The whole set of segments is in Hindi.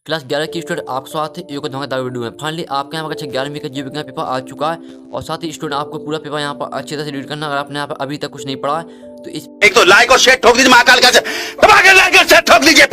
क्लास 11 की स्टूडेंट आपका स्वागत है एक धमाकेदार वीडियो में। फाइनली आपके यहाँ पर कक्षा 11वीं का जीव विज्ञान पेपर आ चुका है और साथ ही स्टूडेंट आपको पूरा पेपर यहाँ पर अच्छी तरह से रीड करना। अगर आपने यहाँ पर अभी तक कुछ नहीं पढ़ा है तो इस एक तो लाइक और शेयर ठोक दीजिए महाकाल का दबा के लाइक और शेयर ठोक दीजिए।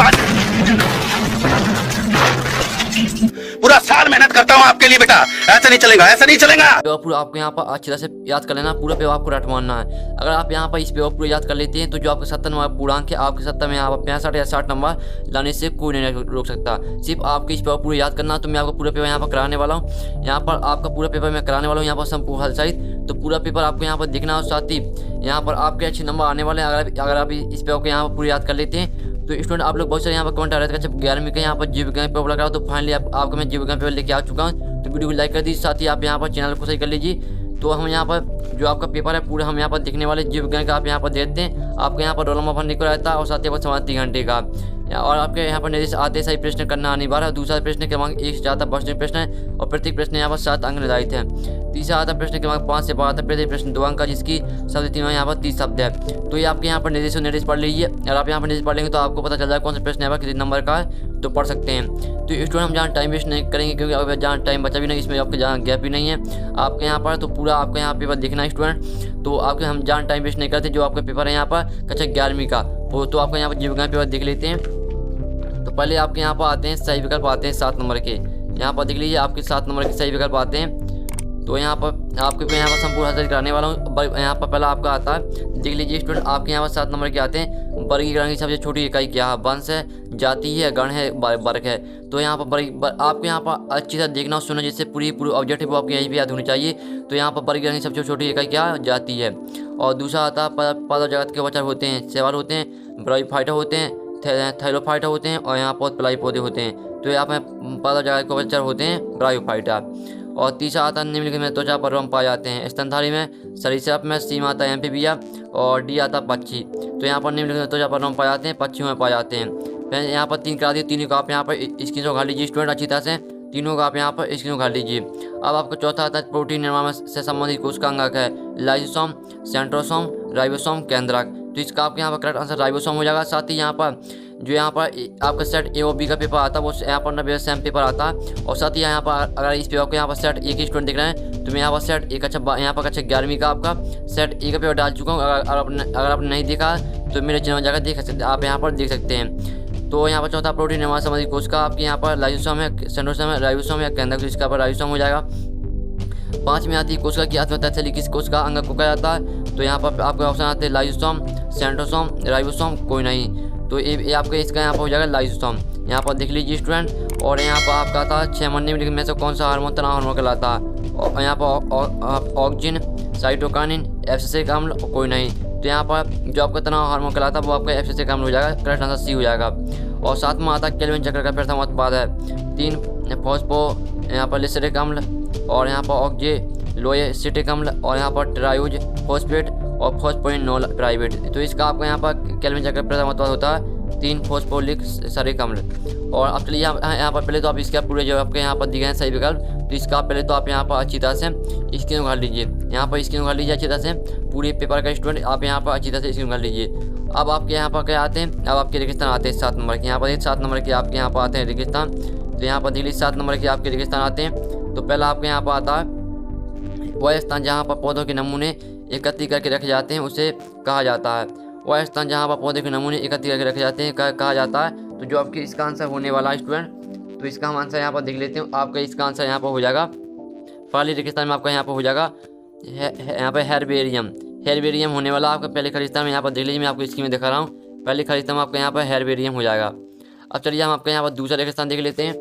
पूरा साल मेहनत करता हूँ आपके लिए बेटा, ऐसा नहीं चलेगा, ऐसा नहीं चलेगा। पेपर पूरा आपको यहाँ पर अच्छी तरह से याद कर लेना। पूरा पेपर आपको रट मारना है। अगर आप यहाँ पर इस पेपर पूरा याद कर लेते हैं तो जो आपके 70 नंबर पूर्णांक है, आपके 70 में यहाँ पर 65 या 60 नंबर लाने से कोई नहीं रोक सकता। सिर्फ आपके इस पेपर पूरा याद करना। तो मैं आपको पूरा पेपर यहाँ पर कराने वाला हूँ। यहाँ पर आपका पूरा पेपर मैं कराने वाला हूँ यहाँ पर संपूर्ण हल सहित। तो पूरा पेपर आपको यहाँ पर देखना और साथ ही यहाँ पर आपके अच्छे नंबर आने वाले हैं अगर आप इस पेपर को यहाँ पर पूरा याद कर लेते हैं। तो स्टूडेंट आप लोग बहुत सारे यहाँ पर कमेंट आ रहे थे जब 11वीं का यहाँ पर जीव विज्ञान पेपर लगा। तो फाइनली आपको मैं जीव विज्ञान पेपर लेके आ चुका हूँ। तो वीडियो को लाइक कर दीजिए, साथ ही आप यहाँ पर चैनल को सही कर लीजिए। तो हम यहाँ पर जो आपका पेपर है पूरा हम यहाँ पर देखने वाले जीव विज्ञान का आप यहाँ पर देखते हैं। आपके यहाँ पर रोल नंबर भरने को रहता है और साथ ही आपका समय 3 घंटे का। और आपके यहाँ पर निर्देश आते सही प्रश्न करना अनिवार्य है। दूसरा प्रश्न क्रमांक 1 से 4 तक 22 प्रश्न है और प्रत्येक प्रश्न यहाँ पर 7 अंक निर्धारित है। तीसरा आता प्रश्न क्रमांक 5 से 12 तक प्रत्येक प्रश्न 2 अंक का, जिसकी शब्द तीनों यहाँ पर 30 शब्द है। तो ये आपके यहाँ पर निर्देश पढ़ लीजिए। अगर आप यहाँ पर निर्देश पढ़ लेंगे तो आपको पता चल जाएगा कौन सा प्रश्न यहाँ पर कितने नंबर का है, तो पढ़ सकते हैं। तो स्टूडेंट हम जहाँ टाइम वेस्ट नहीं करेंगे क्योंकि अगर जहाँ टाइम बचा भी नहीं, इसमें आपके जहाँ गैप भी नहीं है आपके यहाँ पर। तो पूरा आपका यहाँ पेपर देखना है स्टूडेंट। तो आपके हम जहाँ टाइम वेस्ट नहीं करते, जो आपका पेपर है यहाँ पर कक्षा 11वीं का वो तो आपका यहाँ पर जीव विज्ञान पेपर देख लेते हैं। तो पहले आपके यहाँ पर आते हैं सही विकल्प आते हैं 7 नंबर के। यहाँ पर देख लीजिए आपके 7 नंबर के सही विकल्प आते हैं। तो यहाँ पर आपके मैं यहाँ पर संपूर्ण हासिल कराने वाला हूँ। यहाँ पर पहला आपका आता है, देख लीजिए स्टूडेंट आपके यहाँ पर 7 नंबर के आते हैं। वर्गीकरण की सबसे छोटी इकाई क्या है? वंश है, जाति है, गण है, वर्ग है। तो यहाँ पर आपको यहाँ पर अच्छी तरह देखना और सुनना, जिससे पूरी ऑब्जेक्टिव आपको यही भी याद होनी चाहिए। तो यहाँ पर वर्गीकरण की सबसे छोटी इकाई क्या है? जाति है। और दूसरा आता है पद और जगत के वचन होते हैं, सवाल होते हैं, ब्रायोफाइटा होते हैं, थैलोफाइटा होते हैं और यहाँ पर प्लाई पौधे होते हैं। तो यहाँ पर पद और जगत के वचन होते हैं ब्रायोफाइटा। और तीसरा आता है निम्नलिखित में त्वचा पर रोम पाए जाते हैं। स्तनधारी में, सरीसृप में, सी आता है एम्फीबिया और डी आता पक्षी। तो यहाँ पर निम्नलिखित में त्वचा पर रोम पाए जाते हैं, पक्षियों में पाए जाते हैं। फिर यहाँ पर 3 करा दिए, तीनों को आप यहाँ पर स्क्रीन शॉट उठा लीजिए स्टूडेंट अच्छी तरह से। तीनों का आप यहाँ पर स्क्रीन उठा लीजिए। अब आपको चौथा आता है प्रोटीन निर्माण से संबंधित कोशिका अंगक है लाइसोसोम, सेंट्रोसोम, राइबोसोम, केंद्रक। तो इसका आपके यहाँ पर करेक्ट आंसर राइबोसोम हो जाएगा। साथ ही यहाँ पर जो यहाँ पर आपका सेट ए और बी का पेपर आता है वो यहाँ पर 90 सेम पेपर आता है। और साथ ही यहाँ पर अगर इस पेपर को यहाँ पर सेट ए के स्टूडेंट देख रहे हैं तो मैं यहाँ पर सेट एक अच्छा यहाँ पर कक्षा 11वीं का आपका सेट ए का पेपर डाल चुका हूँ। अगर आपने नहीं देखा तो मेरे चैनल जाकर देख सकते, आप यहाँ पर देख सकते हैं। तो यहाँ पर चौथा प्रोटीन निर्माण संबंधी कोशिका आपके यहाँ पर लाइसोसोम है, सेंट्रोसोम है, राइबोसोम या केंद्रक। तो इसका पर राइबोसोम हो जाएगा। 5 में आती है कोशिका की आत्महत्या से किस कोशिका अंग को कहा जाता है? तो यहाँ पर आपके ऑप्शन आते हैं लाइसोसोम, सेंट्रोसोम, राइबोसोम, कोई नहीं। तो ये आपका इसका यहाँ पर हो जाएगा लाइसोसोम। यहाँ पर देख लीजिए स्टूडेंट। और यहाँ पर आपका था 6 महीने में से कौन सा हार्मोन तनाव हार्मोन कहलाता है? और यहाँ पर ऑक्सिन, साइटोकाइनिन, एब्सिसिक अम्ल, कोई नहीं। तो यहाँ पर जो आपका तनाव हार्मोन कहलाता है वो आपका एब्सिसिक अम्ल हो जाएगा। करेक्ट आंसर सी हो जाएगा। और 7वां आता केल्विन चक्र का प्रथम उत्पाद है 3 फॉस्फो, यहाँ पर लिसरिक अम्ल और यहाँ पर ऑक्जेलोएसिटिक अम्ल और यहाँ पर ट्रायोज फॉस्फेट और फॉस्फोइनोल प्राइवेट। तो इसका आपका यहाँ पर केल्विन चक्र प्रथम उत्पाद होता है 3 फॉस्फोलिक सरिक अम्ल। और अब चलिए यहाँ पर पहले तो आप इसका पूरे जो आपके यहाँ पर दिए हैं सही विकल्प, तो इसका पहले तो आप यहाँ पर अच्छी तरह से स्क्रीन उखाड़ लीजिए। यहाँ पर स्क्रीन उखाड़ लीजिए अच्छी तरह से पूरे पेपर का स्टूडेंट आप यहाँ पर अच्छी तरह से स्क्रीन उखाड़ लीजिए। अब आपके यहाँ पर क्या आते हैं? अब आपके रेगिस्तान आते हैं 7 नंबर के। यहाँ पर 7 नंबर के आपके यहाँ पर आते हैं रेगिस्तान। तो यहाँ पर दिल्ली 7 नंबर के आपके रेगिस्तान आते हैं। तो पहला आपके यहाँ पर आता है वह स्थान जहाँ पर पौधों के नमूने एकत्रित करके रखे जाते हैं उसे कहा जाता है। वह स्थान जहाँ पर पौधे के नमूने एकत्रित करके रखे जाते हैं कहा जाता है। तो जो आपके इसका आंसर होने वाला है स्टूडेंट, तो इसका हम आंसर यहाँ पर देख लेते हैं। आपका इसका आंसर यहाँ पर हो जाएगा पहले रेगिस्तान में आपका यहाँ पर हो जाएगा यहाँ पर हेर्बेरियम होने वाला आपका पहले खालिस्तान में। यहाँ पर देख लीजिए मैं आपको स्क्रीन में दिखा रहा हूँ। पहले खालिस्तान में आपका यहाँ पर हेर्बेरियम हो जाएगा। अब चलिए हम आपका यहाँ पर दूसरा रेगिस्तान देख लेते हैं।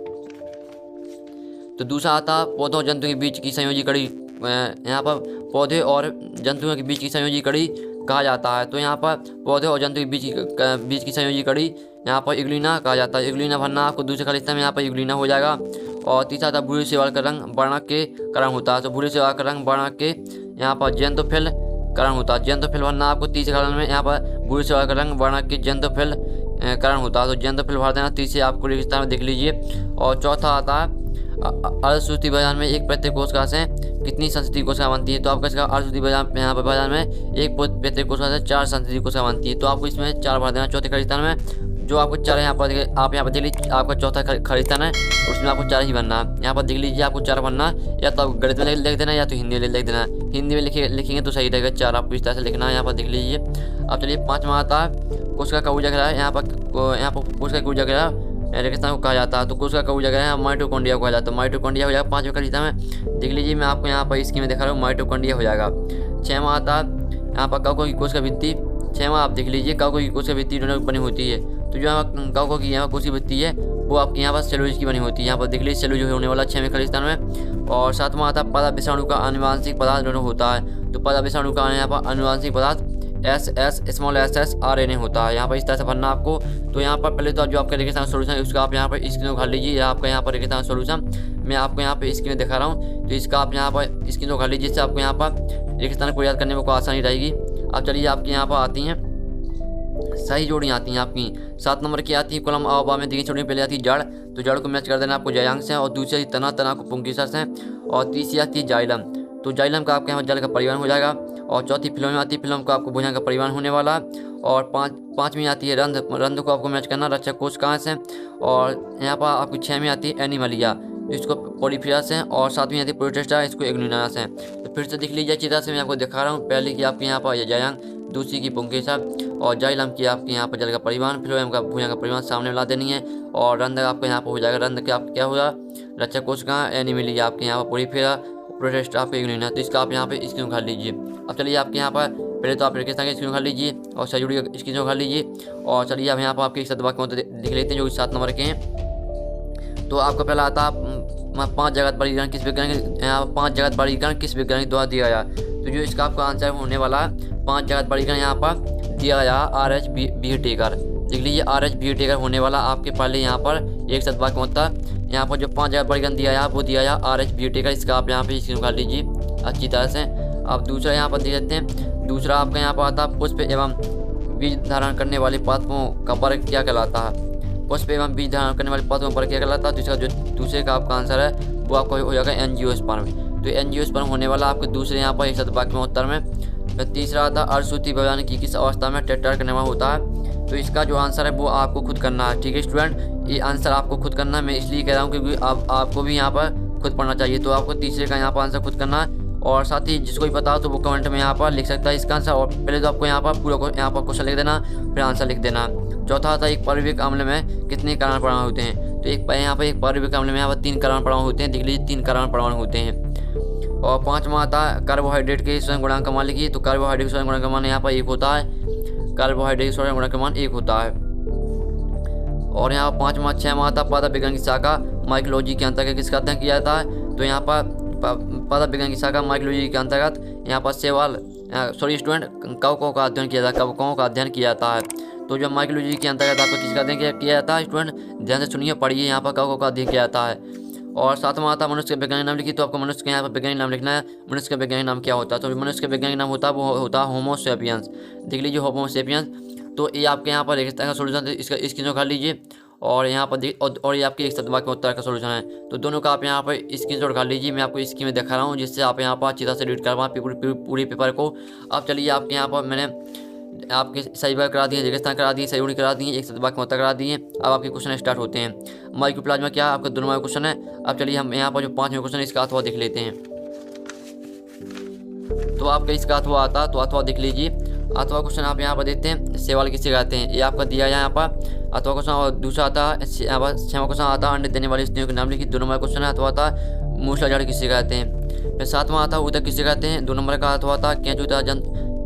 तो दूसरा आता पौधों और जंतुओं के बीच की संयोजी कड़ी, यहाँ पर पौधे और जंतुओं के बीच की संयोजी कड़ी कहा जाता है। तो यहाँ पर पौधे और जंतु के बीच की संयोजी कड़ी यहाँ पर इग्लिना कहा जाता है। इग्लिना भरना आपको दूसरे खालिस्तान में यहाँ पर इग्लिना हो जाएगा। और तीसरा था भूरे शैवाल का रंग वर्णक के कारण होता है। तो भूरे शैवाल का रंग वर्णक के यहाँ पर जेंतोफिल कारण होता है। जेंतोफिल भरना आपको तीसरे खालिस्तान में यहाँ पर भूरे शैवाल का रंग वर्णक के जेंतोफिल कारण होता है। तो जेंतोफिल भर देना तीसरे आपको रेगिस्तान में देख लीजिए। और चौथा आता है अर्धसूत्रीय बाजार में एक प्रत्येक कोशिका से कितनी संस्कृति कोशिका बनती है? तो आपका इसका अर्धसूत्रीय बाजार यहाँ पर बाजार में एक प्रत्येक कोशिका से 4 संस्कृति कोशिका बनती है। तो आपको इसमें 4 भर देना। चौथे खालिस्तान में जो आपको 4 यहाँ पर आप यहाँ पर देख लीजिए, आपका चौथा खालिस्तान है, उसमें आपको 4 ही बनना है। यहाँ पर देख लीजिए आपको 4 बनना है, या तो आप गणित में लिख देना या तो हिंदी में लिख देना। हिंदी में लिखेंगे तो सही रहेगा, 4 आपको इस तरह से लिखना है। यहाँ पर देख लीजिए। अब चलिए 5वां आता है कोस्का कबूजा ग्रह। यहाँ पर कोस्का कबूजा ग्रह रेगिस्तान को कहा जाता है, तो कोस्का कबूजा ग्रह माइटोकॉन्ड्रिया को कहा जाता है। माइटोकॉन्ड्रिया हो जाएगा 5वें खालिस्तान में। देख लीजिए मैं आपको यहाँ पर इसकी में दिखा रहा हूँ, माइटोकॉन्ड्रिया हो जाएगा। 6वां आता है यहाँ पर काउको की कोशिका भित्ति। 6वां आप देख लीजिए, काउको की कोशिका भित्ति दोनों बनी होती है। तो जो यहाँ काउको की यहाँ कोशिका भित्ति है वो आपके यहाँ पर सेलुलोज की बनी होती है। यहाँ पर देख लीजिए सेलुलोज होने वाला 6वें खालिस्तान में। और 7वां आता है पादा विषाणु का आनुवांशिक पदार्थ दोनों होता है। तो पादा विषाणु का यहाँ पर आनुवांशिक पदार्थ SS RNA होता है। यहाँ पर इस तरह से भरना आपको। तो यहाँ पर पहले तो जो आपका रेगिस्तान सोल्यूशन है उसका आप यहाँ पर स्क्रीन उखाड़ लीजिए। आपका यहाँ पर रेगिस्तान सोल्यूशन मैं आपको यहाँ पे स्क्रीन में दिखा रहा हूँ, तो इसका आप यहाँ पर स्क्रीन उखाड़ लीजिए, जिससे आपको यहाँ पर रेगिस्तान को याद करने में कोई आसानी रहेगी। अब चलिए आपके यहाँ पर आती हैं सही जोड़ी आती हैं आपकी। 7 नंबर की आती है कॉलम आवबा में देखिए छोटी पहले आती है जड़। तो जड़ को मैच कर देना आपको जयांग से, और दूसरी तना, तना को पुंकिसर से, और तीसरी आती है जाइलम। तो जाइलम का आपके यहाँ जल का परिवहन हो जाएगा। और चौथी फिल्म में आती है, फिल्म को आपको भुजंग का परिवहन होने वाला। और 5वीं आती है रंध। रंध को आपको मैच करना रक्षक कोश कहाँ से। और यहाँ पर आपकी 6वीं आती है एनिमलिया, इसको पॉलीफिया से। और 7वीं आती है प्रोटेस्टा, इसको एग्नुना से। तो फिर से देख लीजिए चित्र से मैं आपको दिखा रहा हूँ। पहली की आपके यहाँ पर जयांग, दूसरी की पुंकेसर, और जाइलम की आपके यहाँ पर जल का परिवहन, फिल्म का भुजंग का परिवहन सामने मिला देनी है। और रंध आपको यहाँ पर हो जाएगा। रंध के आपको क्या होगा रक्षक कोश कहाँ, एनिमलिया आपके यहाँ पर पॉलीफिया, प्रोटेस्ट आपको एग्नुना। तो इसका आप यहाँ पे स्क्रीन उखाड़ लीजिए। अब चलिए आपके यहाँ पर पहले तो आप रेगिस्तान की स्क्रीन उखाड़ लीजिए और सजुड़ी की स्क्रीन उखाड़ लीजिए। और चलिए अब यहाँ पर आपके सदबा के देख लेते हैं जो कि 7 नंबर के हैं। तो आपका पहला आता है 5 जगत वर्गीकरण किस वैज्ञानिक, यहाँ 5 जगत वर्गीकरण किस वैज्ञानिक द्वारा दिया गया। तो जो इसका आपका आंसर होने वाला है 5 जगत वर्गीकरण यहाँ पर दिया गया RH वियरटेकर। देख लीजिए RH वियरटेकर होने वाला आपके पहले यहाँ पर एक सदबा के मतलब यहाँ पर जो 5 जगत वर्गीकरण दिया है वो दिया है RH वियरटेकर। इसका आप यहाँ पे स्क्रीन उखाड़ लीजिए अच्छी तरह से। अब दूसरा यहाँ पर देख लेते हैं। दूसरा आपका यहाँ पर आता है पुष्प एवं बीज धारण करने वाले पादपों का वर्ग क्या कहलाता है। पुष्प एवं बीज धारण करने वाले पादपों पर क्या कहलाता है। तो इसका जो दूसरे का आपका आंसर है वो आपको हो जाएगा एंजियोस्पर्म। तो एंजियोस्पर्म होने वाला आपके दूसरे यहाँ पर एक सदवाक्य में उत्तर में। फिर तीसरा आता है अर्धसूत्रीय भविष्य की किस अवस्था में टेट्रार्क करने वाला होता है। तो इसका जो आंसर है वो आपको खुद करना है। ठीक है स्टूडेंट, ये आंसर आपको खुद करना है। मैं इसलिए कह रहा हूँ क्योंकि आपको भी यहाँ पर खुद पढ़ना चाहिए। तो आपको तीसरे का यहाँ पर आंसर खुद करना है। और साथ ही जिसको भी पता हो तो वो कमेंट में यहाँ पर लिख सकता है इसका आंसर। और पहले तो आपको यहाँ पर पूरा यहाँ पर क्वेश्चन लिख देना, फिर आंसर लिख देना। चौथा आता है एक पार्विक अम्ल में कितने कार्बन परमाणु होते हैं। तो यहाँ पर एक पार्विक अम्ल में यहाँ पर 3 कार्बन परमाणु होते हैं। देख लीजिए 3 कार्बन परमाणु होते हैं। और 5वां आता है कार्बोहाइड्रेट के स्वयं गुणांक का मान लिखिए। तो कार्बोहाइड्रेट स्वयं गुणांक का मान यहाँ पर 1 होता है। कार्बोहाइड्रेट स्वयं गुणांक का मान 1 होता है। और यहाँ 5वां 6वां आता है पदार्थ विज्ञान की शाखा माइकोलॉजी के अंतर्गत किसका अध्ययन किया जाता है। तो यहाँ पर पदार्थ विज्ञान की शाखा माइकोलॉजी के अंतर्गत यहाँ पर स्टूडेंट कवकों का अध्ययन किया जाता है। कवकों का अध्ययन किया जाता है। तो जो माइकोलॉजी के अंतर्गत आपको किसका अध्ययन किया जाता है स्टूडेंट ध्यान से सुनिए पढ़िए। यहाँ पर कवकों का अध्ययन किया जाता है। और 7वां आता है मनुष्य का वैज्ञानिक नाम लिखिए। तो आपको मनुष्य के यहाँ पर वैज्ञानिक नाम लिखना है। मनुष्य का वैज्ञानिक नाम क्या होता है। तो मनुष्य का वैज्ञानिक नाम होता है वो होता है होमो सेपियंस। देख लीजिए होमो सेपियंस। तो ये आपके यहाँ पर रेगिस्तान का सोल्यूशन है, इसका स्क्रीन उखाड़ लीजिए। और यहाँ पर और ये आपके एक सदवा के उत्तर का सोल्यूशन है। तो दोनों का आप यहाँ पर स्क्रीनशॉट उखाड़ लीजिए। मैं आपको स्क्रीन में दिखा रहा हूँ जिससे आप यहाँ पर अच्छी तरह से रीड कर पाएँ पूरे पेपर को। अब चलिए आपके यहाँ पर मैंने आपके सही बार करा दिए, रेगिस्तान करा दिए, सही करा दिए, एक सदवा के उत्तर करा दिए। अब आपके क्वेश्चन स्टार्ट होते हैं। माइकोप्लाज्मा क्या आपका 2 नंबर क्वेश्चन है। अब चलिए हम यहाँ पर जो 5वें क्वेश्चन है इसका अथवा देख लेते हैं। तो आपका इसका अथवा आता तो अथवा देख लीजिए। अथवा क्वेश्चन आप यहाँ पर देखते हैं सेवाल किसे कहते हैं, ये आपका दिया है यहाँ पर अथवा क्वेश्चन। और दूसरा आता है यहाँ पर 6वां क्वेश्चन आता है अंडे देने वाली स्त्रियों के नाम लिखिए। 2 नंबर क्वेश्चन है अथवा आता है मूसलाधार किसे कहते हैं। फिर 7वां आता है उदक किसे कहते हैं। 2 नंबर का अथवा आता है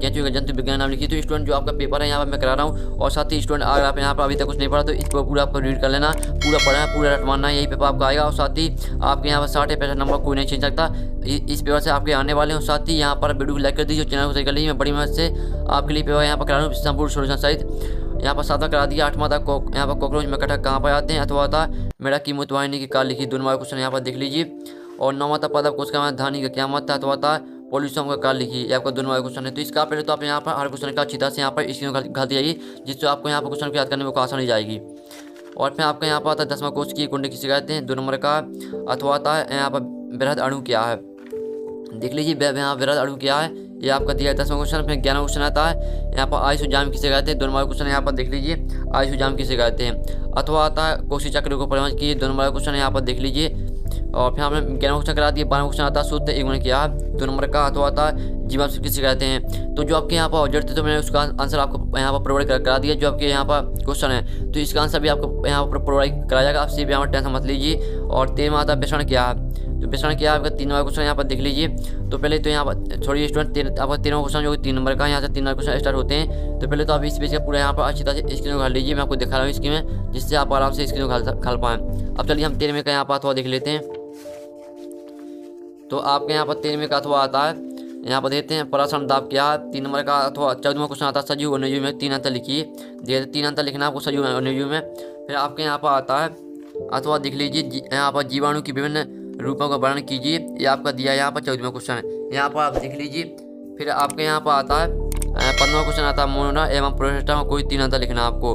केंचुआ जंतु विज्ञान नाम लिखिए। तो स्टूडेंट जो आपका पेपर है यहाँ पर मैं करा रहा हूँ। और साथ ही स्टूडेंट अगर आप यहाँ पर अभी तक कुछ नहीं पढ़ा तो इसको पूरा आपको रीड कर लेना, पूरा पढ़ना, पूरा रटवाना, यही पेपर आपका आएगा। और साथ ही आपके यहाँ पर 60 या 65 नंबर कोई नहीं छीन सकता इस पेपर से आपके आने वाले हैं। साथ ही यहाँ पर वीडियो को लाइक कर दीजिए, चैनल को सही कर लीजिए। मैं बड़ी मदद से आपके लिए पेपर यहाँ पर करा रहा हूँ संपूर्ण सोल्यूशन सहित। यहाँ पर 7वां करा दिया। 8वां तक यहाँ पर कॉकरोच में कटक कहाँ पर आते हैं अथवा आता मेरा कीमत वाहिनी की काल लिखी। 2 नंबर क्वेश्चन यहाँ पर देख लीजिए। और 9वां तक पदक उसका धानी का क्या मत था अथवा आता पॉल्यूशन का काल लिखिए। ये आपका 2 नंबर क्वेश्चन है। तो इसका पहले तो आप यहाँ पर हर क्वेश्चन का अच्छी तरह से यहाँ पर स्क्रीन घाल जाइए जिससे आपको यहाँ पर क्वेश्चन को याद करने में आसानी जाएगी। और फिर आपका यहाँ पर आता है 10वां कोष की कुंडली किसे कहते हैं। 2 नंबर का अथवा आता है यहाँ पर वृहद अणु क्या है। देख लीजिए यहाँ वृहद अणु क्या है, ये आपका दिया है 10वां क्वेश्चन। फिर 11वां क्वेश्चन आता है यहाँ पर आयुष जाम किसे कहते हैं। 2 नंबर क्वेश्चन यहाँ पर देख लीजिए, आयुष जाम किसे कहते हैं। अथवा आता है कोशी चक्र को परिभाषित कीजिए। 2 नंबर क्वेश्चन यहाँ पर देख लीजिए। और फिर हमने 11वां क्वेश्चन करा दिया। 12वां क्वेश्चन आता है सूत्र एक मैंने किया 2 नंबर का। अथवा आता है जीवाश्म किसे कहते हैं। तो जो आपके यहाँ पर ऑब्जेक्ट थे तो मैंने उसका आंसर आपको यहाँ पर प्रोवाइड करा दिया। जो आपके यहाँ पर क्वेश्चन है तो इसका आंसर भी आपको यहाँ पर प्रोवाइड कराया जाएगा। आप सिर्फ यहाँ पर टेंशन मत लीजिए। और 13वां आता है विश्लेषण क्या है। तो विश्लेषण क्या है आपका 3 नंबर क्वेश्चन यहाँ पर देख लीजिए। तो पहले तो यहाँ पर छोड़िए स्टूडेंट, आपका 13वां क्वेश्चन जो 3 नंबर का यहाँ से 3 नंबर क्वेश्चन स्टार्ट होते हैं। तो पहले तो आप इस पेज का पूरा यहाँ पर अच्छी तरह से स्क्रीन उखाड़ लीजिए। मैं आपको दिखा रहा हूँ स्क्रीन में, जिससे आप आराम से स्क्रीन उखाड़ पाएँ। अब चलिए हम 13वें का यहाँ पर अथवा देख लेते हैं। तो आपके यहाँ पर 13वें का अथवा आता है, यहाँ पर देते हैं परासरण दाब क्या है। 3 नंबर का अथवा 14वां क्वेश्चन आता है सजीव और निर्जीव में 3 अंतर लिखिए। धीरे 3 अंतर लिखना आपको सजीव और निर्जीव में। फिर आपके यहाँ पर आता है अथवा देख लीजिए, यहाँ पर जीवाणु की विभिन्न रूपों का वर्णन कीजिए। ये आपका दिया है यहाँ पर 14वां क्वेश्चन है, यहाँ पर आप देख लीजिए। फिर आपके यहाँ पर आता है 15वां क्वेश्चन आता है मोनोरा एवं प्रोस्टा में कोई 3 अंतर लिखना आपको।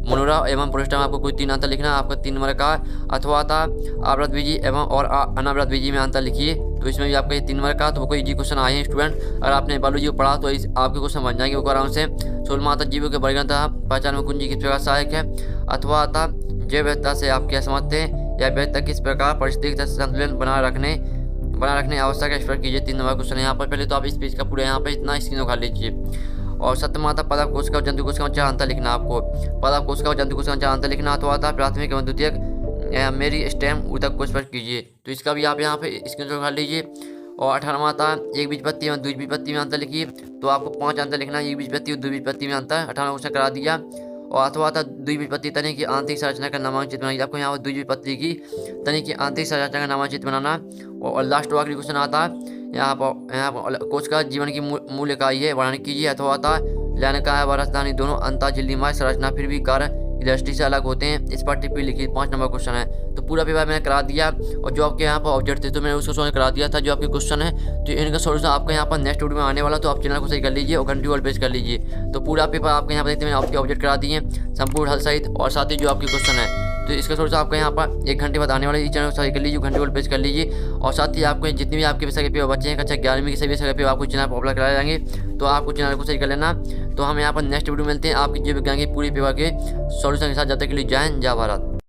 मोनोरा एवं प्रोस्टा में आपको कोई 3 अंतर लिखना है। आपका 3 नंबर का अथवा आता है आवृत बीजी एवं और अनावृत बीजी में अंतर लिखिए। तो इसमें भी आपका ये 3 नंबर का तो कोई इजी क्वेश्चन आए हैं स्टूडेंट। अगर आपने बायोलॉजी को पढ़ा तो आपके क्वेश्चन बन जाएंगे वो आराम से। 16वां आता जीवों के वर्गीकरण था पहचान में कुंजी किस प्रकार सहायक है। अथवा आता जैव विविधता से आप क्या समझते हैं या विविधता किस प्रकार परिस्थितिक संतुलन बनाए रखने आवश्यक है, स्पष्ट कीजिए। 3 नंबर क्वेश्चन यहाँ पर। पहले तो आप इस पेज का पूरा यहाँ पर इतना स्क्रीन उखाड़ लीजिए। और 7वां आता पदार्थ कोशिका और जंतु कोशिका में 4 अंतर लिखना आपको। पदार्थ कोशिका और जंतु कोशिका में 4 अंतर लिखना। अथवा आता प्राथमिक एवं द्वितीयक मेरी स्टेम ऊतक को स्पष्ट कीजिए। तो इसका भी आप यहाँ पे स्क्रीन उखाड़ लीजिए। और 18वां आता है एक बीजपत्ति एवं द्विबीजपत्ति में अंतर लिखिए। तो आपको 5 अंतर लिखना है, एक बीजपत्ति और द्विबीजपत्ति में अंतर। 18वां क्वेश्चन करा दिया। और अथवा आता द्विबीजपत्ति तने की आंतरिक संरचना का नामांकित बनाइए। आपको यहाँ पर द्विबीजपत्ति की तने की आंतरिक संरचना का नामांकित बनाना। और लास्ट आखिरी क्वेश्चन आता है यहाँ पर कोशिका जीवन की मूल इकाई है, वर्णन कीजिए। अथवा आता लैनकाय व राजधानी दोनों अंतर झिल्लीमय संरचना फिर भी कार्य की दृष्टि से अलग होते हैं, इस पर टिप्पणी लिखिए। 5 नंबर क्वेश्चन है। तो पूरा पेपर मैंने करा दिया। और जो आपके यहाँ पर ऑब्जेक्ट थे तो मैंने उसको सोल्व करा दिया था। जो आपके क्वेश्चन है तो इनका सोल्यूशन आपके यहाँ पर नेक्स्ट वीडियो में आने वाला। तो आप चैनल को सही कर लीजिए और घंटी वाल प्रेस कर लीजिए। तो पूरा पेपर आपके यहाँ पर देखते मैंने आपके ऑब्जेक्ट करा दिए संपूर्ण हल सहित। और साथ ही जो आपके क्वेश्चन है तो इसका सोल्यूशन आपके यहाँ पर 1 घंटे बाद आने वाले। चैनल को सही कर लीजिए, घंटे वाल प्रेस कर लीजिए। और साथ ही आपको जितनी भी आपके विषय के पेपर बच्चे हैं कक्षा 11वीं के सभी विषय के पेपर आपको चैनल पर अपलोड कराए जाएंगे। तो आपको चैनल को सही कर लेना। तो हम यहाँ पर नेक्स्ट वीडियो मिलते हैं आपकी जीव विज्ञान की पूरी पेपर के सॉल्यूशन के साथ। जब तक के लिए जय हिंद, जय भारत।